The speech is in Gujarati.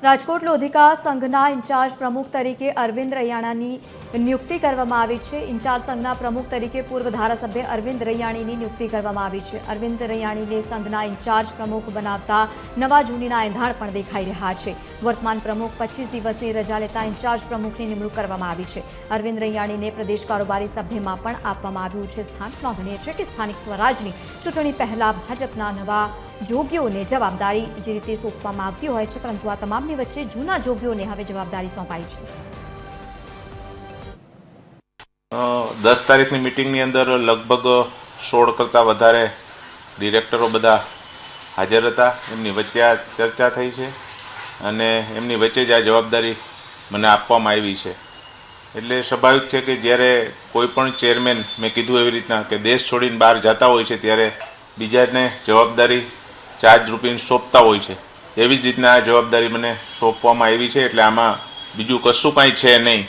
રાજકોટ લોધિકા સંઘના ઇન્ચાર્જ પ્રમુખ તરીકે અરવિંદ રૈયાણાની નિયુક્તિ કરવામાં આવી છે। ઇન્ચાર્જ સંઘના પ્રમુખ તરીકે પૂર્વ ધારાસભ્ય અરવિંદ રૈયાણીની નિયુક્તિ કરવામાં આવી છે। અરવિંદ રૈયાણીને સંઘના ઇન્ચાર્જ પ્રમુખ બનાવતા નવા જૂનીના એંધાણ પણ દેખાઈ રહ્યા છે। વર્તમાન પ્રમુખ 25 દિવસની રજા લેતા ઇન્ચાર્જ પ્રમુખની નિમણૂક કરવામાં આવી છે। અરવિંદ રૈયાણીને પ્રદેશ કારોબારી સભ્યમાં પણ આપવામાં આવ્યું છે સ્થાન। નોંધનીય છે કે સ્થાનિક સ્વરાજની ચૂંટણી પહેલા ભાજપના નવા જોગીઓને જવાબદારી જે રીતે સોંપવામાં આવતી હોય છે, પરંતુ આ તમામની વચ્ચે જૂના જોગીઓને હવે જવાબદારી સોંપાઈ છે। 10 તારીખની મિટિંગની અંદર લગભગ 16 કરતાં વધારે ડિરેક્ટરો બધા હાજર હતા। એમની વચ્ચે આ ચર્ચા થઈ છે અને એમની વચ્ચે જ આ જવાબદારી મને આપવામાં આવી છે। એટલે સ્વાભાવિક છે કે જ્યારે કોઈ પણ ચેરમેન, મેં કીધું એવી રીતના કે દેશ છોડીને બહાર જતા હોય છે ત્યારે બીજાને જવાબદારી ચાર્જ રૂપીને સોંપતા હોય છે, એવી જ રીતના આ જવાબદારી મને સોંપવામાં આવી છે। એટલે આમાં બીજું કશું કાંઈ છે નહીં।